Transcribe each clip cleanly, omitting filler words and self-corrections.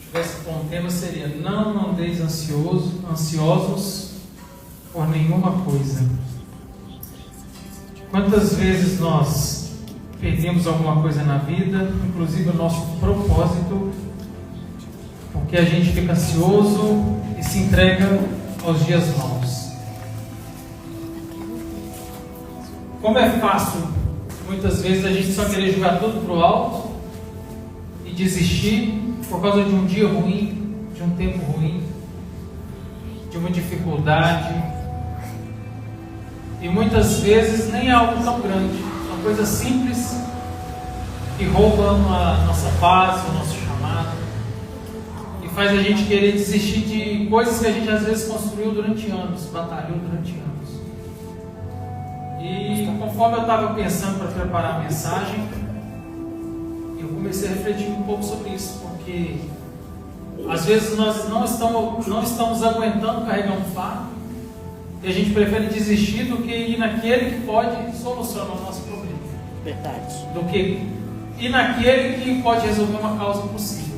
tivesse com o tema seria: não andeis ansiosos por nenhuma coisa. Quantas vezes nós perdemos alguma coisa na vida, inclusive o nosso propósito, porque a gente fica ansioso e se entrega aos dias maus. Como é fácil, muitas vezes, a gente só querer jogar tudo para o alto e desistir por causa de um dia ruim, de um tempo ruim, de uma dificuldade. E muitas vezes nem é algo tão grande, são coisas simples que roubam a nossa paz, o nosso chamado, e faz a gente querer desistir de coisas que a gente às vezes construiu durante anos, batalhou durante anos. E conforme eu estava pensando para preparar a mensagem, eu comecei a refletir um pouco sobre isso, porque às vezes nós não estamos aguentando carregar um fardo, e a gente prefere desistir do que ir naquele que pode solucionar o nosso problema. Verdade. Do que ir naquele que pode resolver uma causa possível.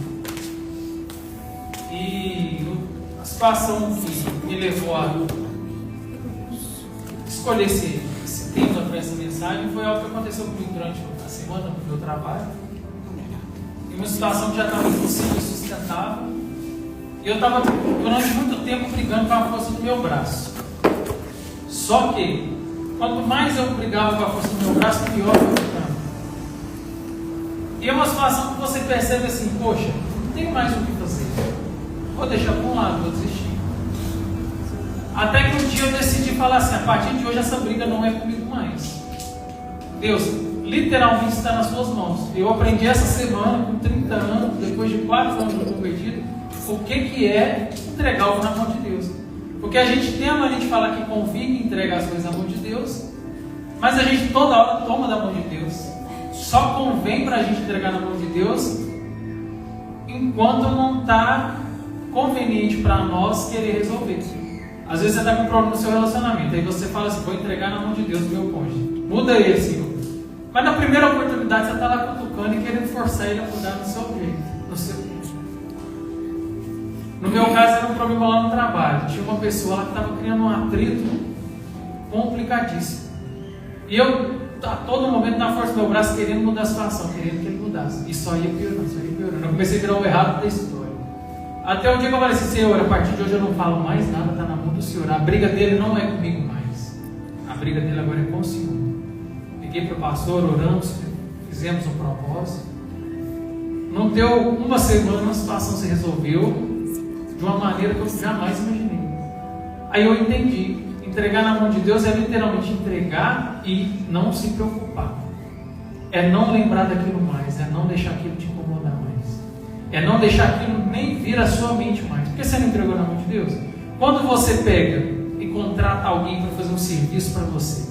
E a situação que me levou a escolher esse tema para essa mensagem foi algo que aconteceu comigo durante a semana no meu trabalho. E uma situação que já estava impossível e sustentável. E eu estava durante muito tempo brigando com a força do meu braço. Só que, quanto mais eu brigava com a força do meu braço, pior eu ficava. E é uma situação que você percebe assim: poxa, não tenho mais o que fazer. Vou deixar para um lado, vou desistir. Até que um dia eu decidi falar assim: a partir de hoje essa briga não é comigo mais. Deus literalmente está nas suas mãos. Eu aprendi essa semana, com 30 anos, depois de 4 anos de convertido, o que é entregar algo na mão de Deus. Porque a gente tem a mania de falar que confia e entrega as coisas na mão de Deus, mas a gente toda hora toma da mão de Deus. Só convém para a gente entregar na mão de Deus enquanto não está conveniente para nós querer resolver. Às vezes você está com um problema no seu relacionamento, aí você fala assim: vou entregar na mão de Deus o meu cônjuge, muda ele, Senhor. Mas na primeira oportunidade você está lá cutucando e querendo forçar ele a mudar no seu jeito, no seu. No meu caso era um problema lá no trabalho. Tinha uma pessoa lá que estava criando um atrito complicadíssimo. E eu, a todo momento, na força do meu braço, querendo mudar a situação, querendo que ele mudasse. E só ia piorando, só ia piorando. Eu comecei a virar o errado da história. Até o dia que eu falei assim: Senhor, a partir de hoje eu não falo mais nada, está na mão do Senhor. A briga dele não é comigo mais. A briga dele agora é com o Senhor. Liguei para o pastor, oramos, fizemos um propósito. Não deu uma semana, a situação se resolveu de uma maneira que eu jamais imaginei. Aí eu entendi: entregar na mão de Deus é literalmente entregar e não se preocupar. É não lembrar daquilo mais, é não deixar aquilo te incomodar mais, é não deixar aquilo nem vir à sua mente mais. Por que você não entregou na mão de Deus? Quando você pega e contrata alguém para fazer um serviço para você,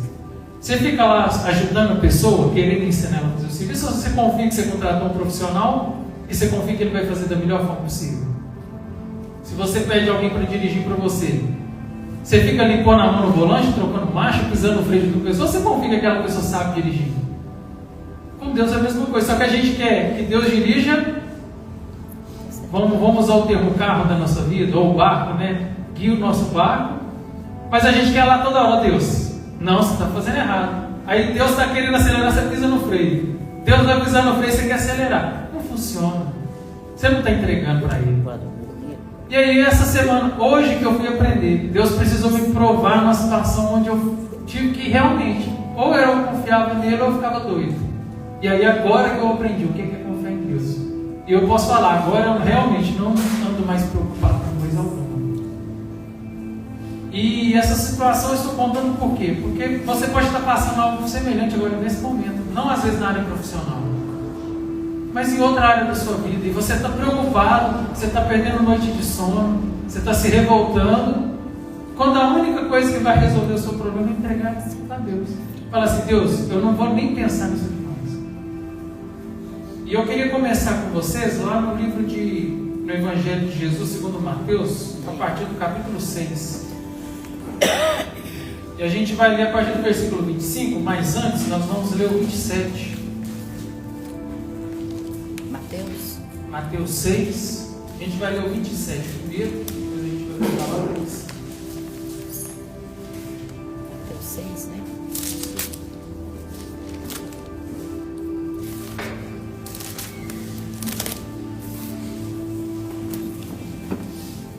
você fica lá ajudando a pessoa, querendo ensinar ela a fazer o serviço, ou você confia que você contratou um profissional e você confia que ele vai fazer da melhor forma possível? Se você pede alguém para dirigir para você, você fica ali pondo a mão no volante, trocando marcha, pisando no freio de outra pessoa, você confia que aquela pessoa sabe dirigir? Com Deus é a mesma coisa, só que a gente quer que Deus dirija. Vamos usar o termo carro da nossa vida, ou barco, né? Guia o nosso barco, mas a gente quer lá toda hora: Deus, não, você está fazendo errado. Aí Deus está querendo acelerar, você pisa no freio. Deus vai pisar no freio, você quer acelerar. Não funciona. Você não está entregando para Ele. E aí essa semana, hoje que eu fui aprender, Deus precisou me provar numa situação onde eu tive que realmente, ou eu confiava nele ou eu ficava doido. E aí agora que eu aprendi o que é confiar em Deus. E eu posso falar: agora eu realmente não ando mais preocupado com coisa alguma. E essa situação eu estou contando por quê? Porque você pode estar passando algo semelhante agora nesse momento. Não às vezes na área profissional, mas em outra área da sua vida. E você está preocupado, você está perdendo noite de sono, você está se revoltando, quando a única coisa que vai resolver o seu problema é entregar a Deus. Fala assim: Deus, eu não vou nem pensar nisso aqui mais. E eu queria começar com vocês lá no livro no Evangelho de Jesus segundo Mateus, a partir do capítulo 6. E a gente vai ler a partir do versículo 25, mas antes nós vamos ler o 27. Mateus 6, A gente vai ler o 27 primeiro, depois a gente vai pegar lá para isso. Mateus 6, né?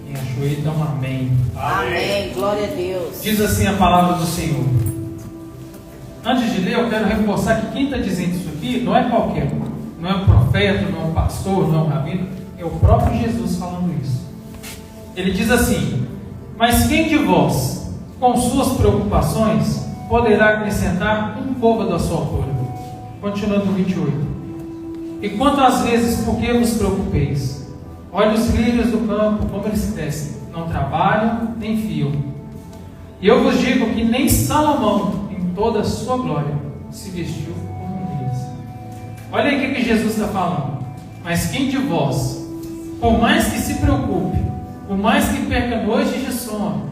Quem achou aí, dá um amém. Amém. Glória a Deus. Diz assim a palavra do Senhor. Antes de ler, eu quero reforçar que quem está dizendo isso aqui não é qualquer um. Não é um profeta, não é um pastor, não é um rabino. É o próprio Jesus falando isso. Ele diz assim: mas quem de vós, com suas preocupações, poderá acrescentar um côvado à sua altura? Continuando no 28. E quanto às vezes, por que vos preocupeis? Olhe os lírios do campo, como eles crescem. Não trabalham, nem fiam. E eu vos digo que nem Salomão, em toda a sua glória, se vestiu como um deles. Olha aí o que Jesus está falando. Mas quem de vós, por mais que se preocupe, por mais que perca noites de sono,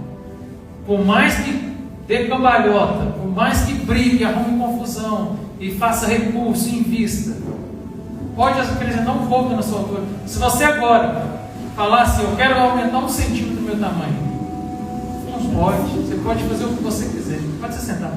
por mais que dê cambalhota, por mais que brigue, arrume confusão e faça recurso, invista, pode acrescentar um pouco na sua altura. Se você agora falar assim: eu quero aumentar 1 centímetro do meu tamanho, não pode. Você pode fazer o que você quiser. Pode se sentar.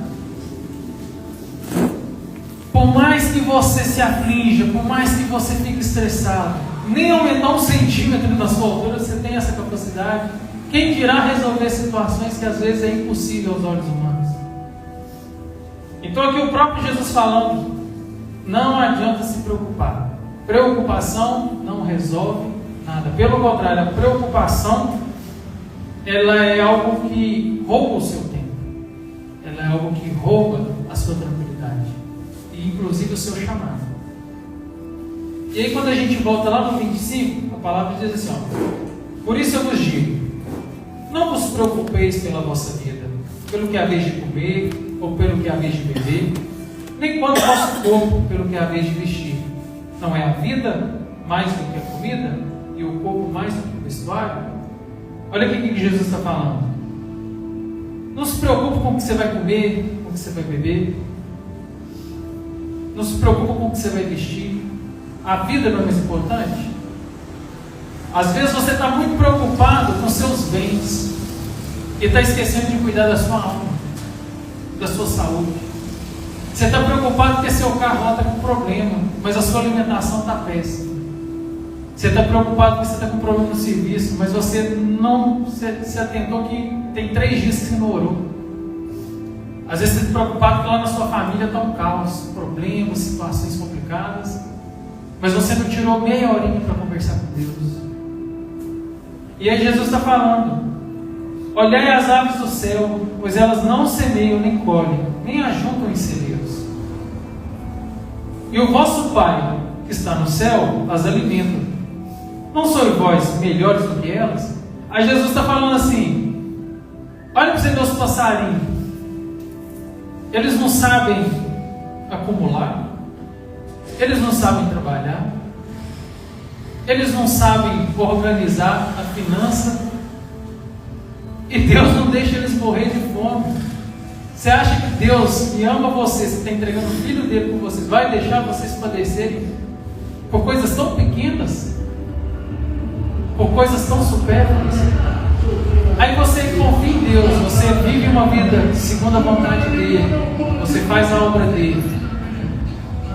Por mais que você se aflinja, por mais que você fique estressado, nem aumentar 1 centímetro da sua altura você tem essa capacidade. Quem dirá resolver situações que às vezes é impossível aos olhos humanos? Então aqui o próprio Jesus falando: não adianta se preocupar. Preocupação não resolve nada. Pelo contrário, a preocupação, ela é algo que rouba o seu tempo. Ela é algo que rouba a sua tranquilidade. E inclusive o seu chamado. E aí quando a gente volta lá no 25, a palavra diz assim: ó, por isso eu vos digo, não vos preocupeis pela vossa vida, pelo que haveis de comer, ou pelo que haveis de beber, nem quanto ao vosso corpo, pelo que haveis de vestir. Não é a vida mais do que a comida, e o corpo mais do que o vestuário? Olha o que Jesus está falando. Não se preocupe com o que você vai comer, com o que você vai beber. Não se preocupe com o que você vai vestir. A vida não é mais importante? Às vezes você está muito preocupado com seus bens e está esquecendo de cuidar da sua alma, da sua saúde. Você está preocupado porque seu carro lá está com problema, mas a sua alimentação está péssima. Você está preocupado porque você está com problema no serviço, mas você não se atentou que tem 3 dias que você não orou. Às vezes você está preocupado porque lá na sua família está um caos, problemas, situações complicadas, mas você não tirou meia horinha para conversar com Deus. E aí Jesus está falando: olhai as aves do céu, pois elas não semeiam, nem colhem, nem ajuntam em celeiros. E o vosso Pai, que está no céu, as alimenta. Não sois vós melhores do que elas? Aí Jesus está falando assim: olha para você ver os passarinhos. Eles não sabem acumular, eles não sabem trabalhar, eles não sabem organizar a finança, e Deus não deixa eles morrer de fome. Você acha que Deus, que ama vocês, que está entregando o Filho dele por vocês, vai deixar vocês padecerem por coisas tão pequenas, por coisas tão supérfluas? Aí você confia em Deus, você vive uma vida segundo a vontade dele, você faz a obra dele,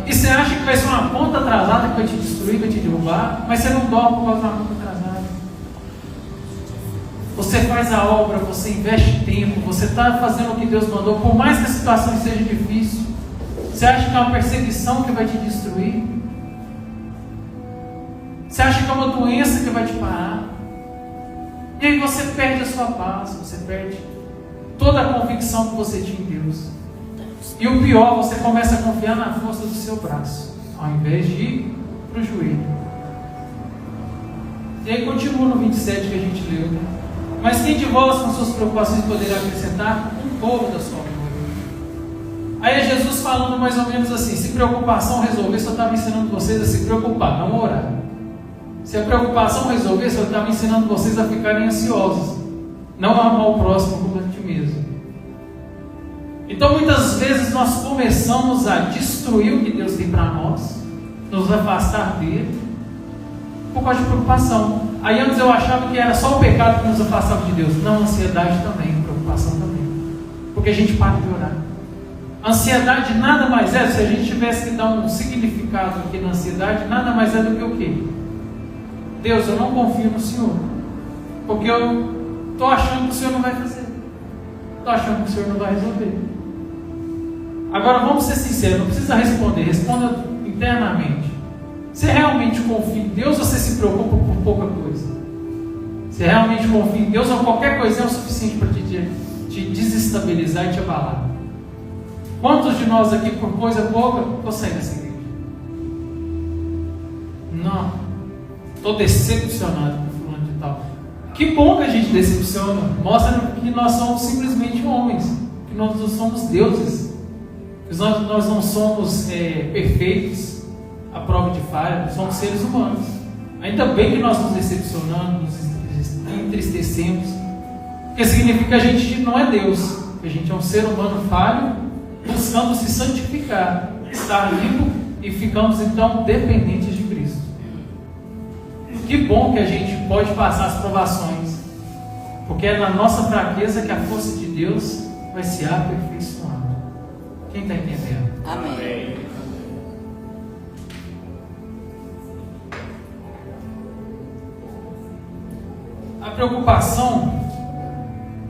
e você acha que vai ser uma conta atrasada que vai te destruir, vai te derrubar, mas você não dorme por causa de uma conta atrasada. Você faz a obra, você investe tempo, você está fazendo o que Deus mandou, por mais que a situação seja difícil. Você acha que é uma perseguição que vai te destruir? Você acha que é uma doença que vai te parar? E aí você perde a sua paz, você perde toda a convicção que você tinha em Deus. E o pior, você começa a confiar na força do seu braço, ao invés de ir para o joelho. E aí continua no 27 que a gente leu, né? Mas quem de vós com suas preocupações poderá acrescentar um pouco da sua glória? Aí é Jesus falando mais ou menos assim: se preocupação resolvesse, eu estava ensinando vocês a se preocupar, não orar. Se a preocupação resolvesse, eu estava ensinando vocês a ficarem ansiosos, não amar o próximo como a ti mesmo. Então muitas vezes nós começamos a destruir o que Deus tem para nós, nos afastar dele, por causa de preocupação. Aí antes eu achava que era só o pecado que nos afastava de Deus. Não, ansiedade também, preocupação também. Porque a gente para de orar. Ansiedade nada mais é, se a gente tivesse que dar um significado aqui na ansiedade, nada mais é do que o quê? Deus, eu não confio no Senhor. Porque eu estou achando que o Senhor não vai fazer. Estou achando que o Senhor não vai resolver. Agora vamos ser sinceros, não precisa responder, responda internamente. Você realmente confia em Deus ou você se preocupa por pouca coisa? Você realmente confia em Deus ou qualquer coisa é o suficiente para te desestabilizar e te abalar? Quantos de nós aqui, por coisa pouca, conseguem dessa igreja? Não. Estou decepcionado com fulano de tal. Que bom que a gente decepciona. Mostra que nós somos simplesmente homens. Que nós não somos deuses. Que nós não somos perfeitos à prova de falha. Somos seres humanos. Ainda bem que nós nos decepcionamos, nos entristecemos. Porque significa que a gente não é Deus. Que a gente é um ser humano falho, buscando se santificar, estar limpo e ficamos então dependentes de Cristo. Que bom que a gente pode passar as provações, porque é na nossa fraqueza que a força de Deus vai se aperfeiçoando. Quem está entendendo? Amém. A preocupação,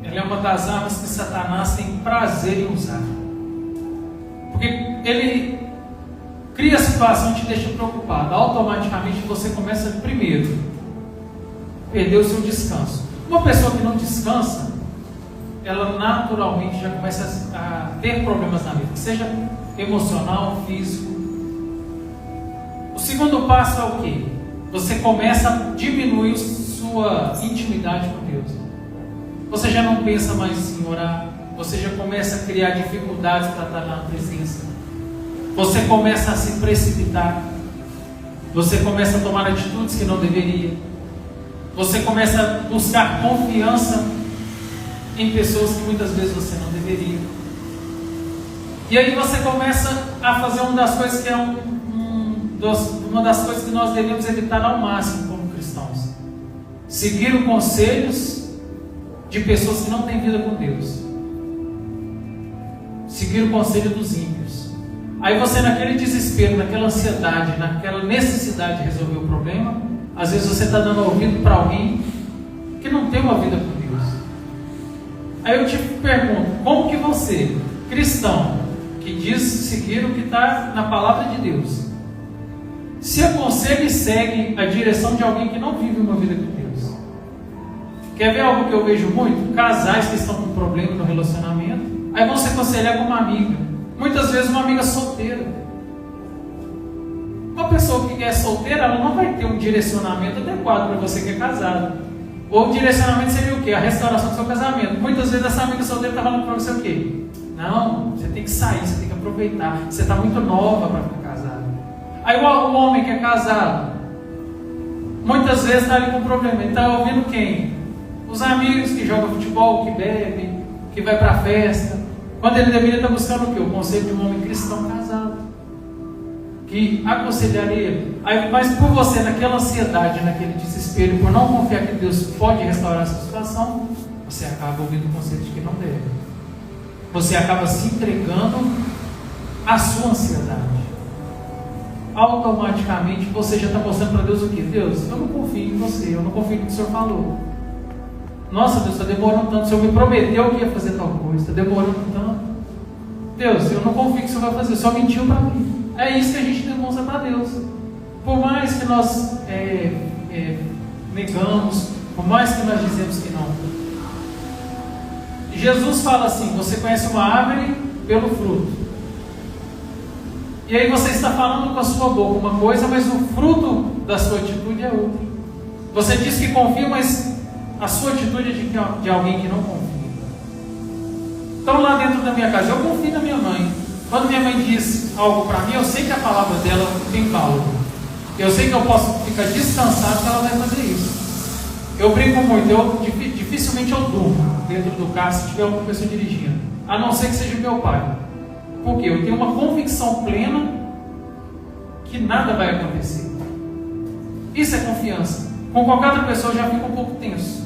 ela é uma das armas que Satanás tem prazer em usar. Porque ele cria a situação e te deixa preocupado. Automaticamente você começa primeiro a perder o seu descanso. Uma pessoa que não descansa, ela naturalmente já começa a ter problemas na vida, seja emocional, físico. O segundo passo é o quê? Você começa a diminuir sua intimidade com Deus. Você já não pensa mais em orar. Você já começa a criar dificuldades para estar na presença. Você começa a se precipitar. Você começa a tomar atitudes que não deveria. Você começa a buscar confiança em pessoas que muitas vezes você não deveria. E aí você começa a fazer uma das coisas que é uma das coisas que nós devemos evitar ao máximo como cristãos. Seguir os conselhos de pessoas que não têm vida com Deus. Seguir o conselho dos ímpios. Aí você, naquele desespero, naquela ansiedade, naquela necessidade de resolver o problema, às vezes você está dando ouvido para alguém que não tem uma vida com Deus. Aí eu te pergunto, como que você, cristão, que diz seguir o que está na palavra de Deus, se aconselha e segue a direção de alguém que não vive uma vida com Deus? Quer ver algo que eu vejo muito? Casais que estão com problema no relacionamento, aí vão se aconselhar com uma amiga. Muitas vezes uma amiga solteira. Uma pessoa que é solteira, ela não vai ter um direcionamento adequado para você que é casado. Ou o direcionamento seria o quê? A restauração do seu casamento. Muitas vezes essa amiga solteira está falando para você o quê? Não, você tem que sair, você tem que aproveitar. Você está muito nova para ficar casada. Aí o homem que é casado, muitas vezes está ali com problema. Ele está ouvindo quem? Os amigos que jogam futebol, que bebem, que vai para a festa, quando ele deveria estar buscando o quê? O conselho de um homem cristão casado, que aconselharia ele. Aí, mas por você, naquela ansiedade, naquele desespero, por não confiar que Deus pode restaurar essa situação, você acaba ouvindo o conselho de que não deve. Você acaba se entregando à sua ansiedade. Automaticamente você já está mostrando para Deus o quê? Deus, eu não confio em você, eu não confio no que o Senhor falou. Nossa, Deus, está demorando tanto. O Senhor me prometeu que ia fazer tal coisa, está demorando tanto. Deus, eu não confio que o Senhor vai fazer, o Senhor mentiu para mim. É isso que a gente demonstra para Deus. Por mais que nós negamos, por mais que nós dizemos que não. Jesus fala assim: você conhece uma árvore pelo fruto. E aí você está falando com a sua boca uma coisa, mas o fruto da sua atitude é outra. Você diz que confia, mas a sua atitude é de alguém que não confia. Então lá dentro da minha casa, eu confio na minha mãe. Quando minha mãe diz algo para mim, eu sei que a palavra dela tem valor. Eu sei que eu posso ficar descansado que ela vai fazer isso. Eu brinco muito, dificilmente eu durmo dentro do carro se tiver alguma pessoa dirigindo, a não ser que seja o meu pai. Porque eu tenho uma convicção plena que nada vai acontecer. Isso é confiança. Com qualquer outra pessoa eu já fico um pouco tenso.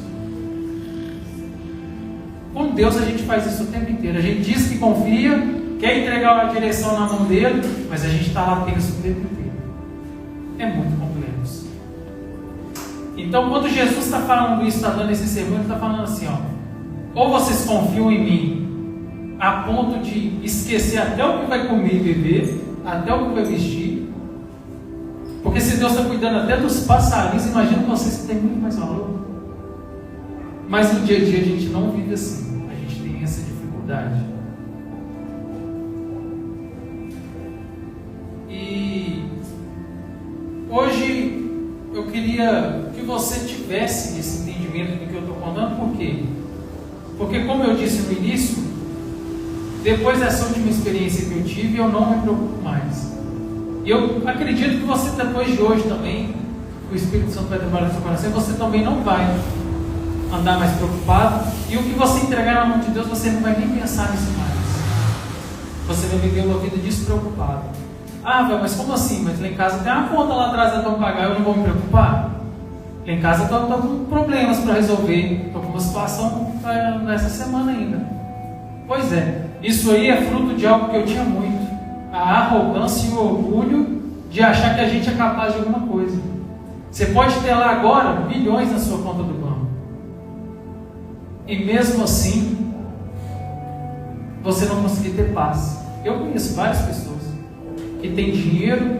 Com Deus a gente faz isso o tempo inteiro. A gente diz que confia, quer entregar a direção na mão dele, mas a gente está lá tenso o tempo inteiro. É muito complexo. Então, quando Jesus está falando isso, está dando esse sermão, ele está falando assim, ó, ou vocês confiam em mim a ponto de esquecer até o que vai comer e beber, até o que vai vestir, porque se Deus está cuidando até dos passarinhos, imagina vocês que tem muito mais valor. Mas no dia a dia a gente não vive assim, a gente tem essa dificuldade. E hoje eu queria que você tivesse esse entendimento do que eu estou contando. Por quê? Porque, como eu disse no início, depois dessa última experiência que eu tive, eu não me preocupo mais. E eu acredito que você, depois de hoje também, o Espírito Santo vai trabalhar no seu coração, você também não vai andar mais preocupado. E o que você entregar na mão de Deus, você não vai nem pensar nisso mais. Você vai viver uma vida despreocupada. Ah, velho, mas como assim? Mas lá em casa tem uma conta lá atrás para pagar, eu não vou me preocupar? Lá em casa eu estou com problemas para resolver, estou com uma situação nessa semana ainda. Pois é, isso aí é fruto de algo que eu tinha muito: a arrogância e o orgulho de achar que a gente é capaz de alguma coisa. Você pode ter lá agora bilhões na sua conta do banco, e mesmo assim você não conseguir ter paz. Eu conheço várias pessoas que têm dinheiro,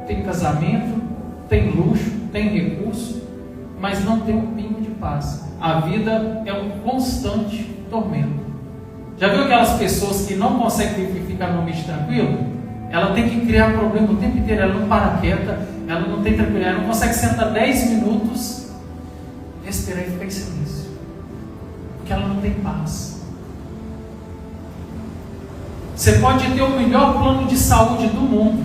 têm casamento, têm luxo, têm recurso, mas não tem um pingo de paz. A vida é um constante tormento. Já viu aquelas pessoas que não conseguem ficar no ambiente tranquilo? Ela tem que criar problema o tempo inteiro, ela não para quieta, ela não tem tranquilidade, ela não consegue sentar 10 minutos, respirar e ficar em silêncio, porque ela não tem paz. Você pode ter o melhor plano de saúde do mundo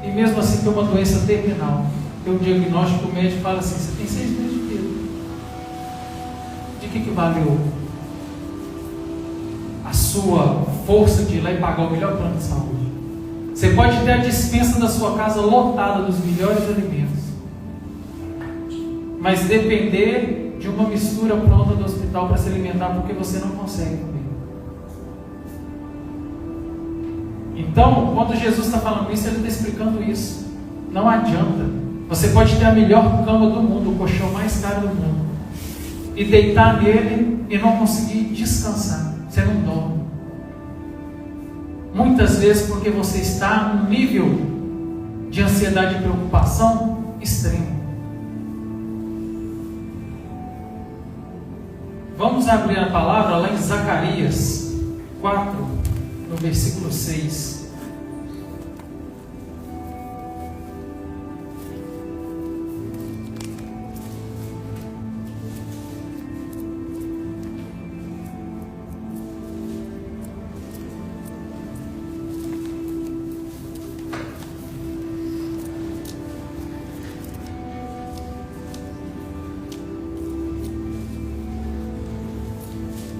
e mesmo assim ter uma doença terminal. Tem um diagnóstico, o médico fala assim: você tem 6 meses de vida. De que valeu a sua força de ir lá e pagar o melhor plano de saúde? Você pode ter a despensa da sua casa lotada dos melhores alimentos, mas depender de uma mistura pronta do hospital para se alimentar porque você não consegue comer. Então, quando Jesus está falando isso, ele está explicando isso. Não adianta. Você pode ter a melhor cama do mundo, o colchão mais caro do mundo, e deitar nele e não conseguir descansar. Você não dorme. Muitas vezes porque você está num nível de ansiedade e preocupação extremo. Vamos abrir a palavra lá em Zacarias 4, no versículo 6.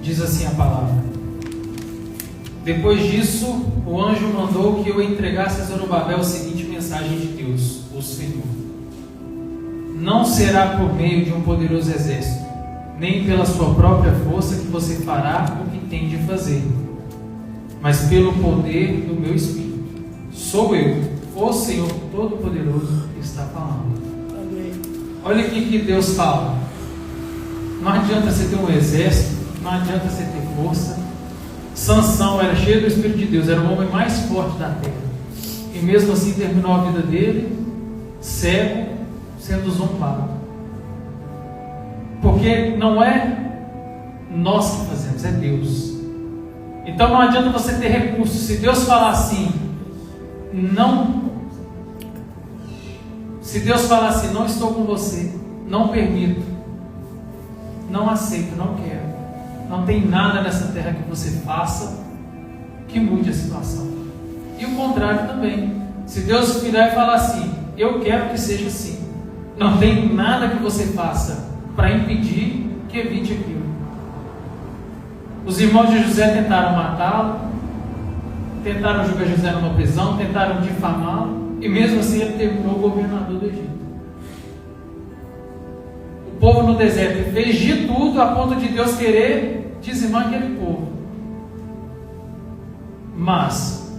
Diz assim a palavra: depois disso, o anjo mandou que eu entregasse a Zorobabel a seguinte mensagem de Deus, o Senhor: não será por meio de um poderoso exército, nem pela sua própria força que você fará o que tem de fazer, mas pelo poder do meu Espírito. Sou eu, o Senhor Todo-Poderoso, que está falando. Amém. Olha aqui que Deus fala: não adianta você ter um exército, não adianta você ter força. Sansão era cheio do Espírito de Deus, era o homem mais forte da terra, e mesmo assim terminou a vida dele cego, sendo zombado, porque não é nós que fazemos, é Deus. Então não adianta você ter recursos. Se Deus falar assim, não, se Deus falar assim, não estou com você, não permito, não aceito, não quero, não tem nada nessa terra que você faça que mude a situação. E o contrário também. Se Deus virar e falar assim, eu quero que seja assim, não tem nada que você faça para impedir que evite aquilo. Os irmãos de José tentaram matá-lo, tentaram jogar José numa prisão, tentaram difamá-lo, e mesmo assim ele terminou governador do Egito. povo no deserto e fez de tudo a ponto de Deus querer dizimar aquele povo. Mas,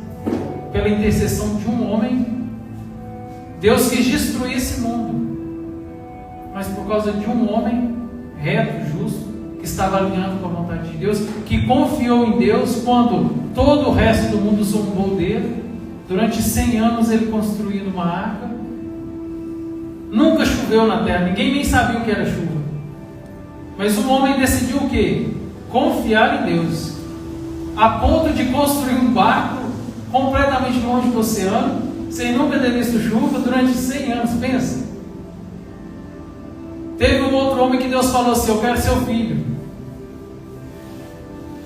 pela intercessão de um homem, Deus quis destruir esse mundo. Mas por causa de um homem reto, justo, que estava alinhado com a vontade de Deus, que confiou em Deus quando todo o resto do mundo zombou dele. Durante 100 anos ele construindo uma arca. Nunca choveu na terra, ninguém nem sabia o que era chuva. Mas um homem decidiu o quê? Confiar em Deus, a ponto de construir um barco completamente longe do oceano, sem nunca ter visto chuva, durante 100 anos. Pensa. Teve um outro homem que Deus falou assim: eu quero seu filho.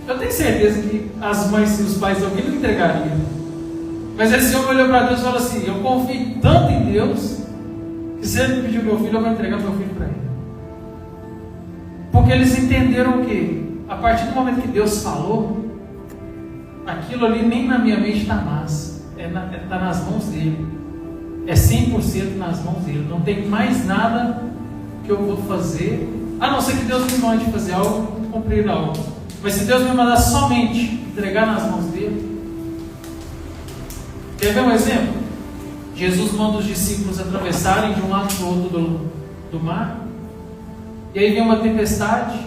Eu tenho certeza que as mães e os pais alguém não entregariam. Mas esse homem olhou para Deus e falou assim: eu confio tanto em Deus, que se ele pedir meu filho, eu vou entregar meu filho para ele. Porque eles entenderam o quê? A partir do momento que Deus falou, aquilo ali nem na minha mente está mais. Está nas mãos dele. É 100% nas mãos dele. Não tem mais nada que eu vou fazer, a não ser que Deus me mande fazer algo, cumprir algo. Mas se Deus me mandar somente entregar nas mãos dele. Quer ver um exemplo? Jesus manda os discípulos atravessarem de um lado para o outro do mar. E aí vem uma tempestade.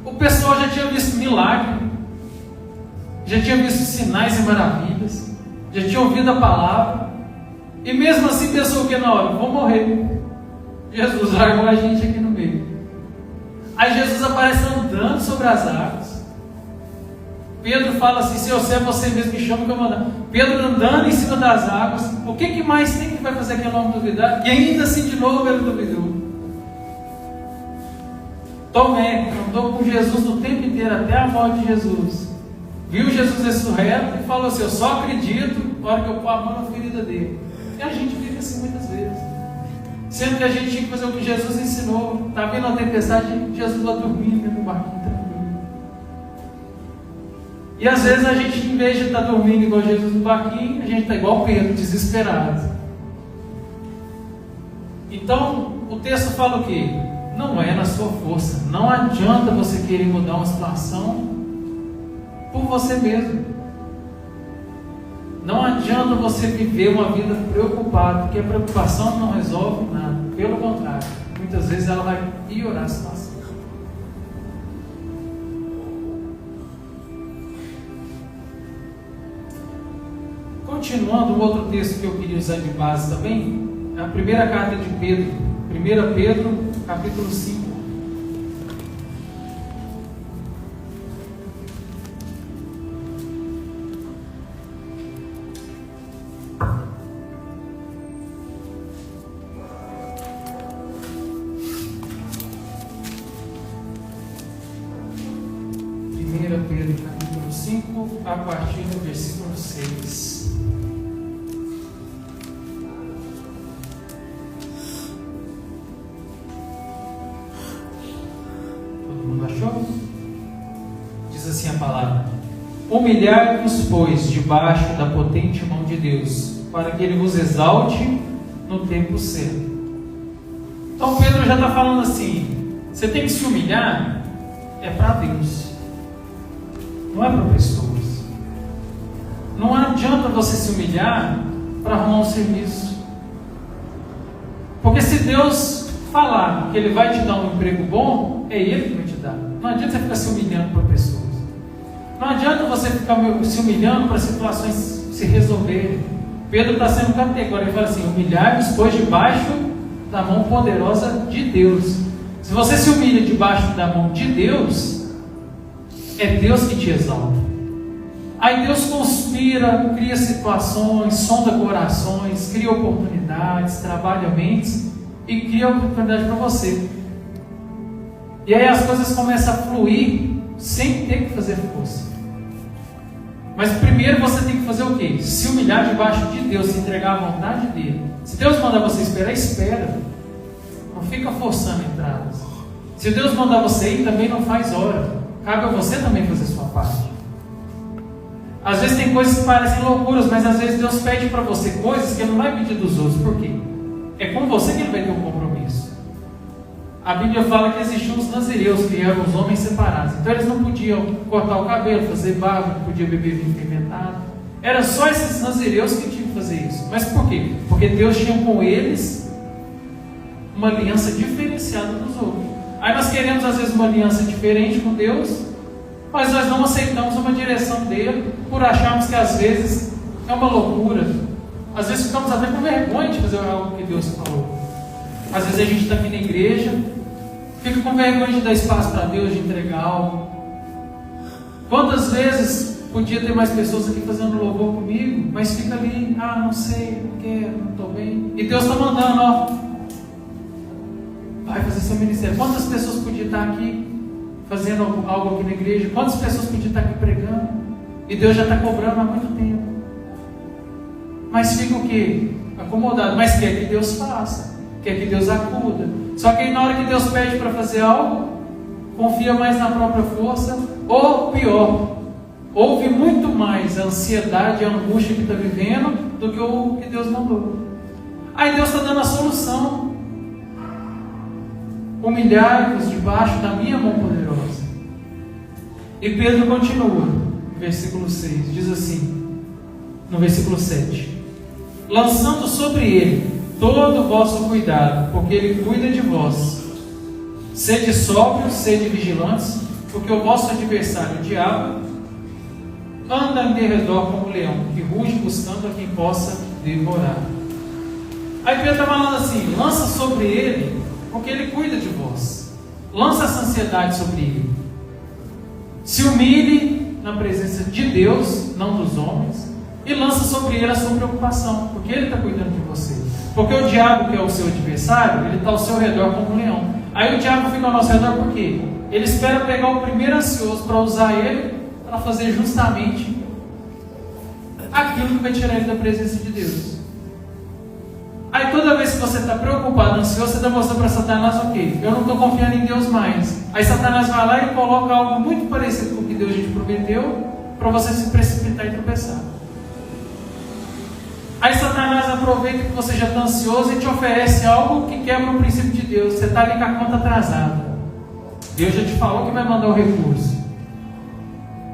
O pessoal já tinha visto milagre, já tinha visto sinais e maravilhas, já tinha ouvido a palavra, e mesmo assim pensou o que na hora? Vou morrer. Jesus largou a gente aqui no meio. Aí Jesus aparece andando sobre as águas. Pedro fala assim: se eu sei, você mesmo me chama que eu vou andar. Pedro andando em cima das águas. O que mais tem que vai fazer aquele homem duvidar? E ainda assim de novo ele duvidou. Tomé andou com Jesus o tempo inteiro até a morte de Jesus. Viu Jesus ressurreto e falou assim: eu só acredito na hora que eu pôr a mão na ferida dele. E a gente vive assim muitas vezes. Sendo que a gente tinha que fazer o que Jesus ensinou. Está vendo uma tempestade, Jesus lá dormindo dentro do barquinho tranquilo. E às vezes a gente, em vez de estar dormindo igual Jesus no barquinho, a gente está igual Pedro, desesperado. Então, o texto fala o quê? Não é na sua força. Não adianta você querer mudar uma situação por você mesmo. Não adianta você viver uma vida preocupada, porque a preocupação não resolve nada. Pelo contrário, muitas vezes ela vai piorar a situação. Continuando, um outro texto que eu queria usar de base também, é a primeira carta de Pedro, 1 Pedro, capítulo 5. Pedro, capítulo 5, a partir do versículo 6. Todo mundo achou? Diz assim a palavra: humilhai-vos, pois, debaixo da potente mão de Deus, para que Ele vos exalte no tempo certo. Então Pedro já está falando assim: você tem que se humilhar, é para Deus. Não é para pessoas. Não adianta você se humilhar para arrumar um serviço. Porque se Deus falar que Ele vai te dar um emprego bom, é Ele que vai te dar. Não adianta você ficar se humilhando para pessoas. Não adianta você ficar se humilhando para situações se resolverem. Pedro está sendo categórico. Ele fala assim: humilhai-vos, pois, debaixo da mão poderosa de Deus. Se você se humilha debaixo da mão de Deus, é Deus que te exalta. Aí Deus conspira, cria situações, sonda corações, cria oportunidades, trabalha mentes e cria oportunidade para você. E aí as coisas começam a fluir sem ter que fazer força. Mas primeiro você tem que fazer o quê? Se humilhar debaixo de Deus, se entregar à vontade dele. Se Deus mandar você esperar, espera. Não fica forçando entradas. Se Deus mandar você ir, também não faz hora. Cabe a você também fazer a sua parte. Às vezes tem coisas que parecem loucuras, mas às vezes Deus pede para você coisas que Ele não vai pedir dos outros. Por quê? É com você que Ele vai ter um compromisso. a Bíblia fala que existiam os nazireus, que eram os homens separados. Então eles não podiam cortar o cabelo, fazer barba, não podiam beber vinho fermentado. Era só esses nazireus que tinham que fazer isso. Mas por quê? Porque Deus tinha com eles uma aliança diferenciada dos outros. Aí nós queremos às vezes uma aliança diferente com Deus, mas nós não aceitamos uma direção dele por acharmos que às vezes é uma loucura. Às vezes ficamos até com vergonha de fazer algo que Deus falou. Às vezes a gente está aqui na igreja, fica com vergonha de dar espaço para Deus, de entregar algo. Quantas vezes podia ter mais pessoas aqui fazendo louvor comigo, mas fica ali, não sei, não quero, não estou bem. E Deus está mandando, vai fazer seu ministério. Quantas pessoas podiam estar aqui fazendo algo aqui na igreja? Quantas pessoas podiam estar aqui pregando? E Deus já está cobrando há muito tempo. Mas fica o quê? Acomodado. Mas quer que Deus faça, quer que Deus acuda. Só que aí na hora que Deus pede para fazer algo, confia mais na própria força, ou pior, ouve muito mais a ansiedade e a angústia que está vivendo do que o que Deus mandou. Aí Deus está dando a solução. Humilhai-vos debaixo da minha mão poderosa. E Pedro continua, no versículo 6, diz assim, no versículo 7: lançando sobre ele todo o vosso cuidado, porque ele cuida de vós. Sede sóbrios, sede vigilantes, porque o vosso adversário, o diabo, anda em derredor como um leão, que ruge buscando a quem possa devorar. Aí Pedro está falando assim, lança sobre ele, porque ele cuida de vós. Lança essa ansiedade sobre ele. Se humilhe na presença de Deus, não dos homens, e lança sobre ele a sua preocupação, porque ele está cuidando de você. Porque o diabo, que é o seu adversário, ele está ao seu redor como um leão. Aí o diabo fica ao nosso redor por quê? Ele espera pegar o primeiro ansioso para usar ele, para fazer justamente aquilo que vai tirar ele da presença de Deus. Aí toda vez que você está preocupado, ansioso, você está mostrando para Satanás o quê? Eu não estou confiando em Deus mais. Aí Satanás vai lá e coloca algo muito parecido com o que Deus te prometeu, para você se precipitar e tropeçar. Aí Satanás aproveita que você já está ansioso e te oferece algo que quebra o princípio de Deus. Você está ali com a conta atrasada. Deus já te falou que vai mandar o recurso.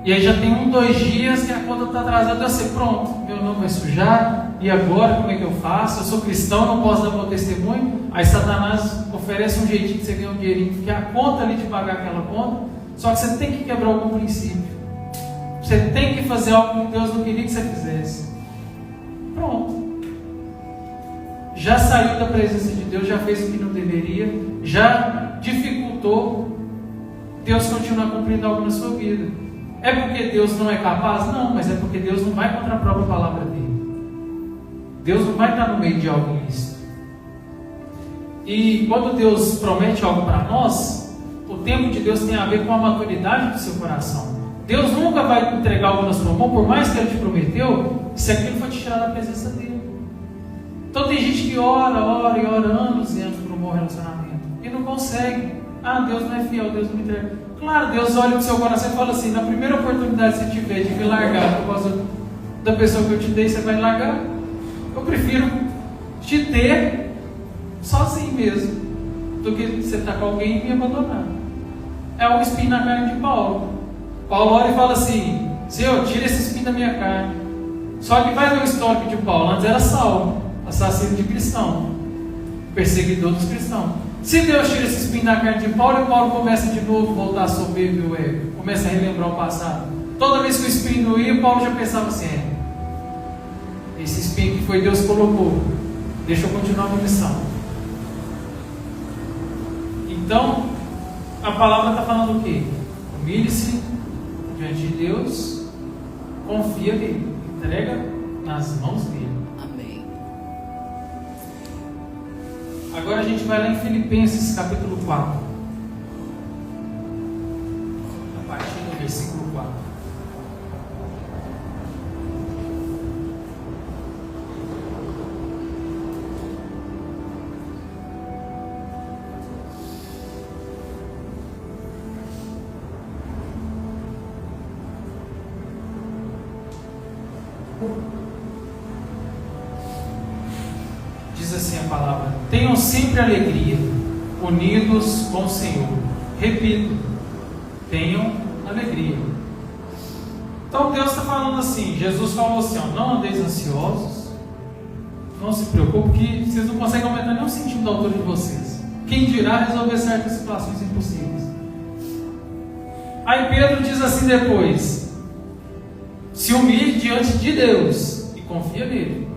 E aí já tem 2 dias que a conta está atrasada. Eu sei, pronto, meu nome vai sujar. E agora como é que eu faço? Eu sou cristão, não posso dar meu testemunho. Aí Satanás oferece um jeitinho que você ganha um dinheirinho, porque a conta ali de pagar aquela conta. Só que você tem que quebrar algum princípio. Você tem que fazer algo que Deus não queria que você fizesse. Pronto. Já saiu da presença de Deus, já fez o que não deveria, já dificultou. Deus continua cumprindo algo na sua vida. É porque Deus não é capaz? Não, mas é porque Deus não vai contra a própria palavra dele. Deus não vai estar no meio de algo ilícito. E quando Deus promete algo para nós, o tempo de Deus tem a ver com a maturidade do seu coração. Deus nunca vai entregar algo na sua mão, por mais que Ele te prometeu, se aquilo for te tirar da presença dele. Então tem gente que ora anos e anos por um bom relacionamento e não consegue. Deus não é fiel, Deus não me entrega. Claro, Deus olha no seu coração e fala assim, na primeira oportunidade que você tiver de me largar por causa da pessoa que eu te dei, você vai largar. Eu prefiro te ter sozinho mesmo, do que você estar com alguém e me abandonar. É um espinho na carne de Paulo. Paulo ora e fala assim, Senhor, tira esse espinho da minha carne. Só que vai ver o histórico de Paulo. Antes era Saulo, assassino de cristão, perseguidor dos cristãos. Se Deus tira esse espinho da carne de Paulo, e Paulo começa de novo a voltar a soberbo e o ego, começa a relembrar o passado. Toda vez que o espinho ia, Paulo já pensava assim, esse espinho que foi Deus colocou, deixa eu continuar a minha missão. Então, a palavra está falando o quê? Humilhe-se diante de Deus, confia nele, entrega nas mãos dele. Amém. Agora a gente vai lá em Filipenses capítulo 4, a partir do versículo 4. Diz assim a palavra: tenham sempre alegria, unidos com o Senhor. Repito, tenham alegria. Então Deus está falando assim, Jesus falou assim, ó, não andeis ansiosos, não se preocupe, que vocês não conseguem aumentar nenhum centímetro da altura de vocês. Quem dirá resolver certas situações impossíveis? Aí Pedro diz assim depois, se humilhe diante de Deus e confia nele.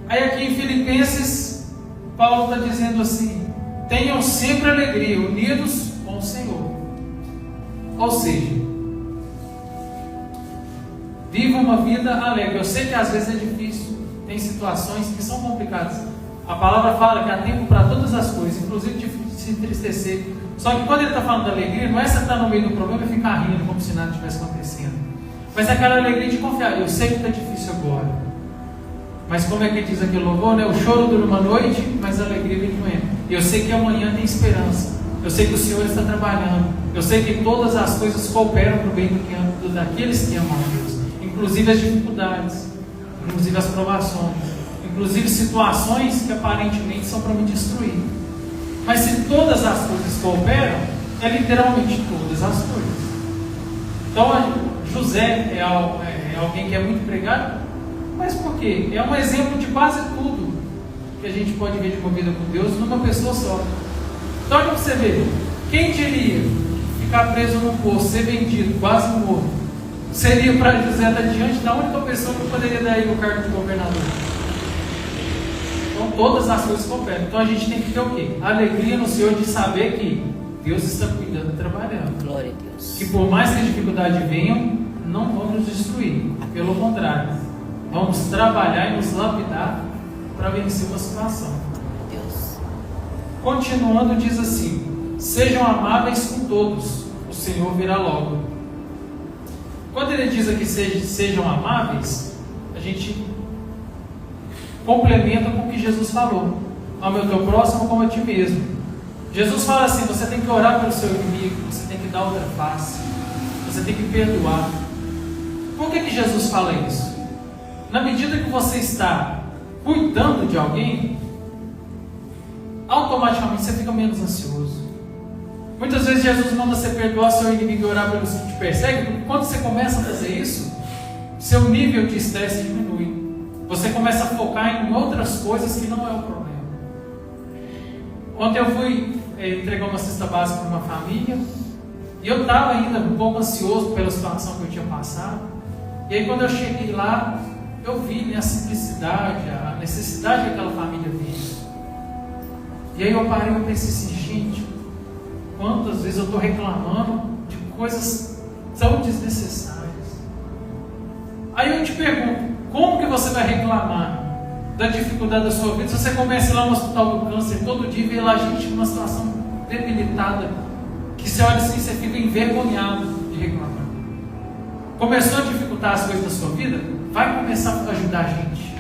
Aí aqui em Filipenses, Paulo está dizendo assim, tenham sempre alegria, unidos com o Senhor. Ou seja, viva uma vida alegre. Eu sei que às vezes é difícil, tem situações que são complicadas. A palavra fala que há tempo para todas as coisas, inclusive de se entristecer. Só que quando ele está falando da alegria, não é você estar no meio do problema e ficar rindo como se nada estivesse acontecendo. Mas é aquela alegria de confiar. Eu sei que está difícil agora, mas como é que diz aquele louvor, né? O choro dura uma noite, mas a alegria vem de manhã. Eu sei que amanhã tem esperança. Eu sei que o Senhor está trabalhando. Eu sei que todas as coisas cooperam para o bem daqueles que amam a Deus. Inclusive as dificuldades, inclusive as provações, inclusive situações que aparentemente são para me destruir. Mas se todas as coisas cooperam, é literalmente todas as coisas. Então José é alguém que é muito pregado, mas por quê? É um exemplo de quase tudo que a gente pode ver de uma vida com Deus numa pessoa só. Então olha para você ver, quem diria ficar preso num poço, ser vendido, quase morto, seria para José estar diante da única pessoa que poderia dar ele o cargo de governador? Então todas as coisas cooperam. Então a gente tem que ter o quê? A alegria no Senhor de saber que Deus está cuidando e trabalhando. Glória a Deus. Que por mais que a dificuldade venham, não vamos nos destruir. Pelo contrário, vamos trabalhar e nos lapidar para vencer uma situação. Deus. Continuando, diz assim: sejam amáveis com todos, o Senhor virá logo. Quando ele diz aqui sejam amáveis, a gente complementa com o que Jesus falou: ame o teu próximo como a ti mesmo. Jesus fala assim: você tem que orar pelo seu inimigo, você tem que dar outra face, você tem que perdoar. Por que Jesus fala isso? Na medida que você está cuidando de alguém, automaticamente você fica menos ansioso. Muitas vezes Jesus manda você perdoar seu inimigo e orar pelos que te perseguem, porque quando você começa a fazer isso, seu nível de estresse diminui. Você começa a focar em outras coisas que não é o problema. Ontem eu fui entregar uma cesta básica para uma família, e eu estava ainda um pouco ansioso pela situação que eu tinha passado. E aí quando eu cheguei lá, eu vi a simplicidade, a necessidade que aquela família via. E aí eu parei e pensei assim: gente, quantas vezes eu estou reclamando de coisas tão desnecessárias. Aí eu te pergunto, como que você vai reclamar da dificuldade da sua vida se você começa lá no hospital do câncer todo dia e vê lá gente numa situação debilitada, que você olha assim e você fica envergonhado de reclamar? Começou a dificultar as coisas da sua vida? Vai começar a ajudar a gente.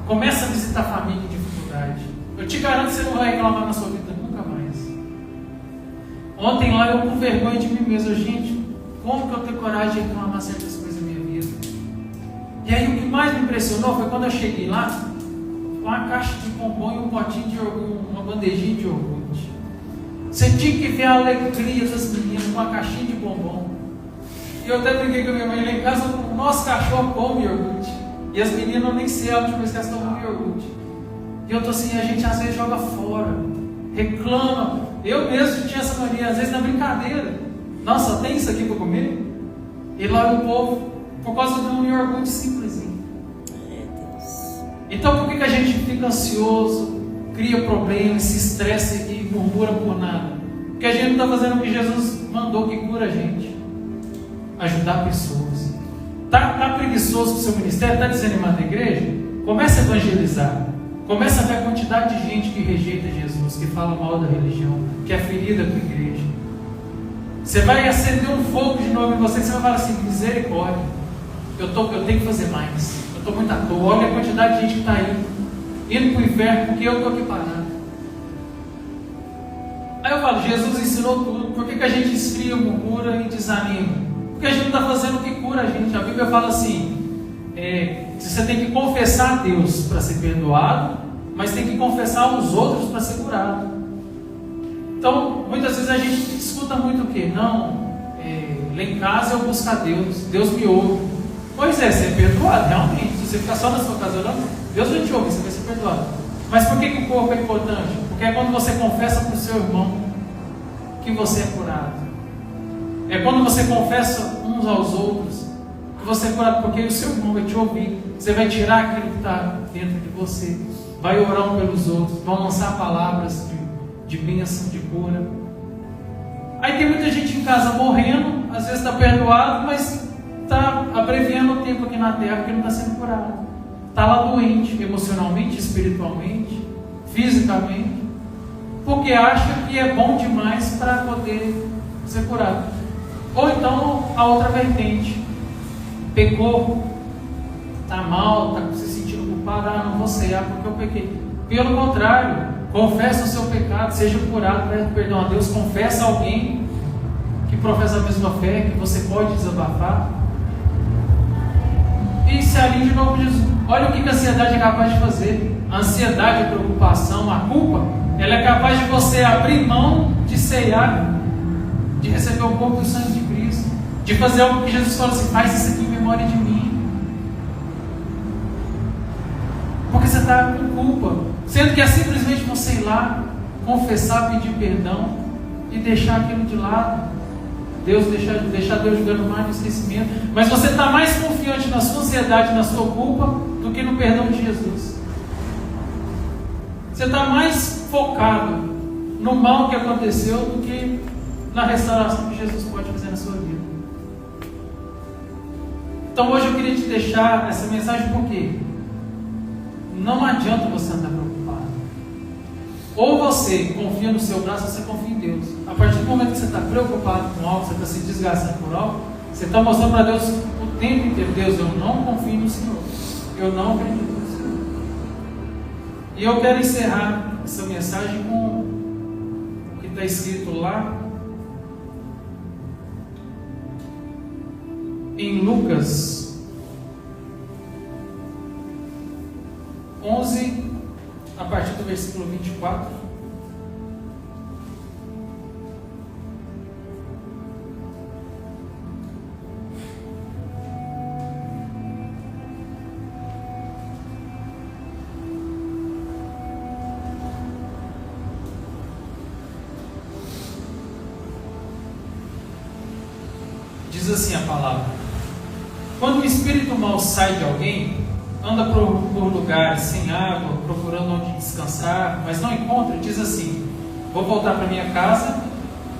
Começa a visitar a família em dificuldade. Eu te garanto que você não vai reclamar na sua vida nunca mais. Ontem lá eu com vergonha de mim mesmo: gente, como que eu tenho coragem de reclamar certas coisas da minha vida? E aí o que mais me impressionou foi quando eu cheguei lá, uma caixa de bombom e um potinho de iogurte, uma bandejinha de iogurte. Você tinha que ver a alegria das meninas com a caixinha de bombom. E eu até brinquei com a minha mãe lá em casa: o nosso cachorro come iogurte. E as meninas, eu nem sei a última vez que elas tomam iogurte. E eu tô assim, a gente às vezes joga fora, reclama. Eu mesmo tinha essa mania, às vezes na brincadeira: nossa, tem isso aqui para comer? E lá o povo, por causa de um iogurte simplesinho. Então por que a gente fica ansioso, cria problemas, se estressa e murmura por nada? Porque a gente não está fazendo o que Jesus mandou, que cura a gente: ajudar pessoas. Está preguiçoso com o seu ministério? Está desanimado da igreja? Comece a evangelizar. Comece a ver a quantidade de gente que rejeita Jesus, que fala mal da religião, que é ferida com a igreja. Você vai acender um fogo de novo em você, que você vai falar assim: misericórdia, eu tenho que fazer mais. Eu estou muito à toa. Olha a quantidade de gente que está indo para o inferno, porque eu estou aqui parado. Aí eu falo: Jesus ensinou tudo, por que a gente esfria, murmura e desanima? Porque a gente não está fazendo o que cura a gente. A Bíblia fala assim: você tem que confessar a Deus para ser perdoado, mas tem que confessar aos outros para ser curado. Então, muitas vezes a gente escuta muito o quê? Não, lá em casa eu busco a Deus, Deus me ouve. Pois é, você é perdoado, realmente. Se você ficar só na sua casa orando, Deus vai te ouvir, você vai ser perdoado. Mas por que o corpo é importante? Porque é quando você confessa para o seu irmão que você é curado. É quando você confessa uns aos outros que você é curado, porque o seu irmão vai te ouvir. Você vai tirar aquilo que está dentro de você, vai orar um pelos outros, vão lançar palavras de bênção, de cura. Aí tem muita gente em casa morrendo, às vezes está perdoado, mas está abreviando o tempo aqui na terra porque não está sendo curado. Está lá doente, emocionalmente, espiritualmente, fisicamente, porque acha que é bom demais para poder ser curado. Ou então a outra vertente, pecou, está mal, está se sentindo culpado, não vou ceiar porque eu pequei. Pelo contrário, confessa o seu pecado, seja curado, pede perdão a Deus, confessa a alguém que professa a mesma fé, que você pode desabafar, e se alinhe de novo com Jesus. Olha o que a ansiedade é capaz de fazer. A ansiedade, a preocupação, a culpa, ela é capaz de você abrir mão de ceiar, de receber o corpo e o sangue de Cristo, de fazer algo que Jesus fala assim: faz isso aqui em memória de mim. Porque você está com culpa, sendo que é simplesmente você ir lá, confessar, pedir perdão e deixar aquilo de lado. Deixar Deus jogando mais no esquecimento. Mas você está mais confiante na sua ansiedade, na sua culpa, do que no perdão de Jesus. Você está mais focado no mal que aconteceu do que na restauração que Jesus pode fazer na sua vida. Então hoje eu queria te deixar essa mensagem porque não adianta você andar preocupado. Ou você confia no seu braço, ou você confia em Deus. A partir do momento que você está preocupado com algo, você está se desgastando por algo, você está mostrando para Deus o tempo inteiro: Deus, eu não confio no Senhor, eu não acredito no Senhor. E eu quero encerrar essa mensagem com o que está escrito lá em Lucas 11, a partir do versículo 24. Diz assim a palavra: quando o espírito mau sai de alguém, anda por lugares sem água, procurando onde descansar, mas não encontra, diz assim: vou voltar para minha casa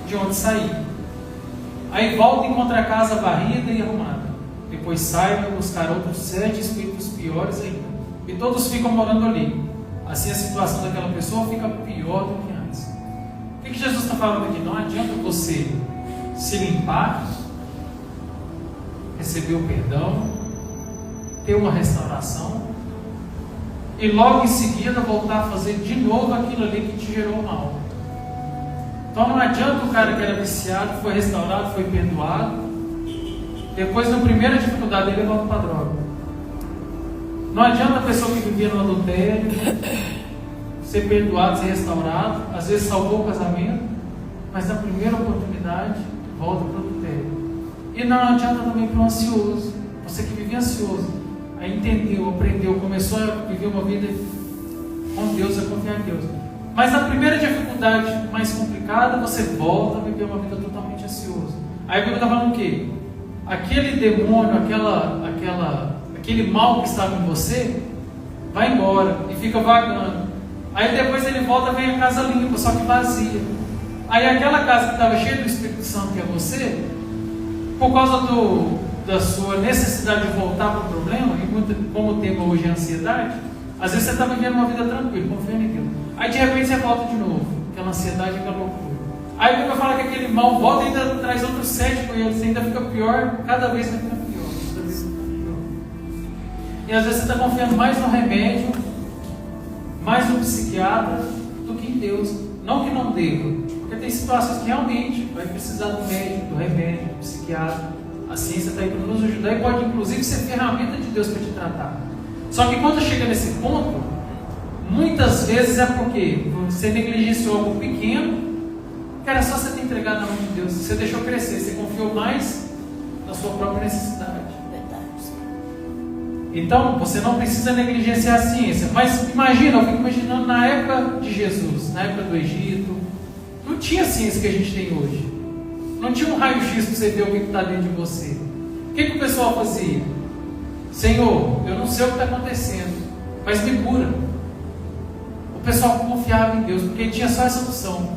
de onde saí. Aí volta e encontra a casa varrida e arrumada. Depois sai para buscar outros 7 espíritos piores ainda, e todos ficam morando ali. Assim a situação daquela pessoa fica pior do que antes. O que Jesus está falando aqui? Não adianta você se limpar, receber o perdão, ter uma restauração e logo em seguida voltar a fazer de novo aquilo ali que te gerou mal. Então não adianta o cara que era viciado, foi restaurado, foi perdoado, depois na primeira dificuldade ele volta para a droga. Não adianta a pessoa que vivia no adultério ser perdoado, ser restaurado, às vezes salvou o casamento, mas na primeira oportunidade volta para o adultério. E não adianta também para o ansioso, você que vivia ansioso, aí entendeu, aprendeu, começou a viver uma vida com Deus, a confiar em Deus. Mas na primeira dificuldade mais complicada, você volta a viver uma vida totalmente ansioso. Aí a Bíblia está falando o quê? Aquele demônio, aquele mal que estava em você, vai embora e fica vagando. Aí depois ele volta, vem a casa limpa, só que vazia. Aí aquela casa que estava cheia do Espírito Santo, que é você, por causa da sua necessidade de voltar para o problema, e como o tema hoje é ansiedade, às vezes você está vivendo uma vida tranquila, confiando em Deus. Aí de repente você volta de novo, aquela ansiedade, aquela loucura. Aí a Bíblia fala que aquele mal volta e ainda traz outros 7 com ele, você ainda fica pior, cada vez vai ficando pior, cada vez fica pior. E às vezes você está confiando mais no remédio, mais no psiquiatra, do que em Deus. Não que não deva, porque tem situações que realmente vai precisar do médico, do remédio, do psiquiatra. A ciência está aí para nos ajudar e pode inclusive ser ferramenta de Deus para te tratar. Só que quando chega nesse ponto, muitas vezes é porque você negligenciou algo pequeno, que era só você ter entregado na mão de Deus. Você deixou crescer, você confiou mais na sua própria necessidade. Então, você não precisa negligenciar a ciência. Mas imagina, eu fico imaginando na época de Jesus, na época do Egito, não tinha a ciência que a gente tem hoje. Não tinha um raio-x para você ver o que está dentro de você. O que o pessoal fazia? Senhor, eu não sei o que está acontecendo, mas me cura. O pessoal confiava em Deus, porque tinha só essa opção.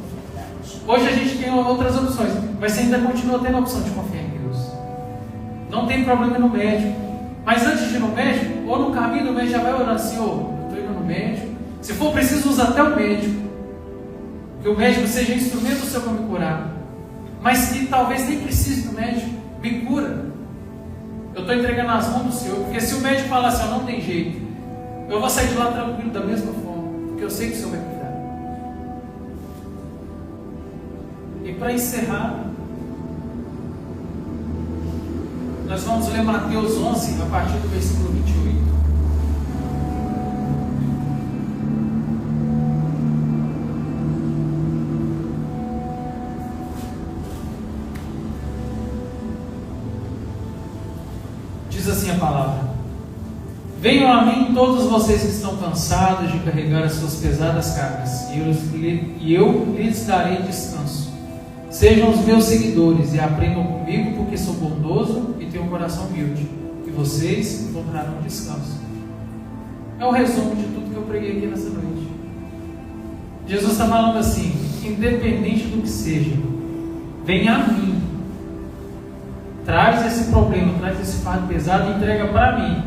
Hoje a gente tem outras opções, mas você ainda continua tendo a opção de confiar em Deus. Não tem problema no médico. Mas antes de ir no médico, ou no caminho do médico, já vai orar, Senhor, eu estou indo no médico. Se for preciso, usa até o médico. Que o médico seja instrumento do Senhor para me curar. Mas se talvez nem precise do médico, me cura. Eu estou entregando nas mãos do Senhor. Porque se o médico falar assim, não tem jeito, eu vou sair de lá tranquilo da mesma forma. Porque eu sei que o Senhor vai cuidar. E para encerrar, nós vamos ler Mateus 11, a partir do versículo 28. Diz assim a palavra: venham a mim todos vocês que estão cansados de carregar as suas pesadas cargas, e eu lhes darei descanso. Sejam os meus seguidores e aprendam comigo, porque sou bondoso e tenho um coração humilde, e vocês encontrarão descanso. É o resumo de tudo que eu preguei aqui nessa noite. Jesus está falando assim: independente do que seja, venha a mim, traz esse problema, traz esse fardo pesado e entrega para mim,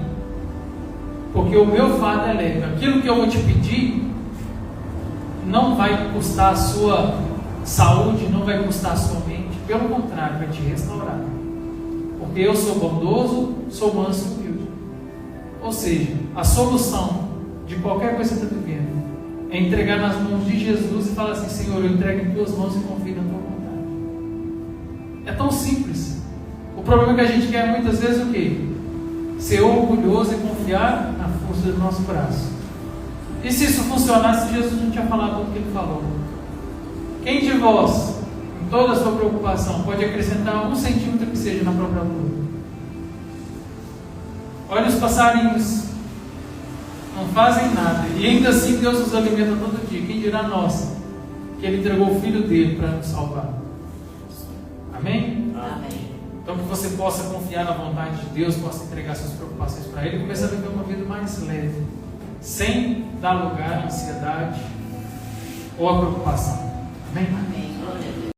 porque o meu fardo é leve. Aquilo que eu vou te pedir não vai custar a sua saúde, não vai custar a sua mente, pelo contrário, vai te restaurar, porque eu sou bondoso, sou manso e humilde. Ou seja, a solução de qualquer coisa que você está vivendo é entregar nas mãos de Jesus e falar assim: Senhor, eu entrego em tuas mãos e confio na tua vontade. É tão simples. O problema é que a gente quer muitas vezes o quê? Ser orgulhoso e confiar na força do nosso braço. E se isso funcionasse, Jesus não tinha falado tudo o que ele falou. Quem de vós, em toda a sua preocupação, pode acrescentar 1 centímetro que seja na própria altura? Olha os passarinhos, não fazem nada, e ainda assim Deus nos alimenta todo dia. Quem dirá nós, que Ele entregou o Filho dele para nos salvar? Amém? Amém. Então que você possa confiar na vontade de Deus, possa entregar suas preocupações para Ele e começar a viver uma vida mais leve, sem dar lugar à ansiedade ou à preocupação. Amém?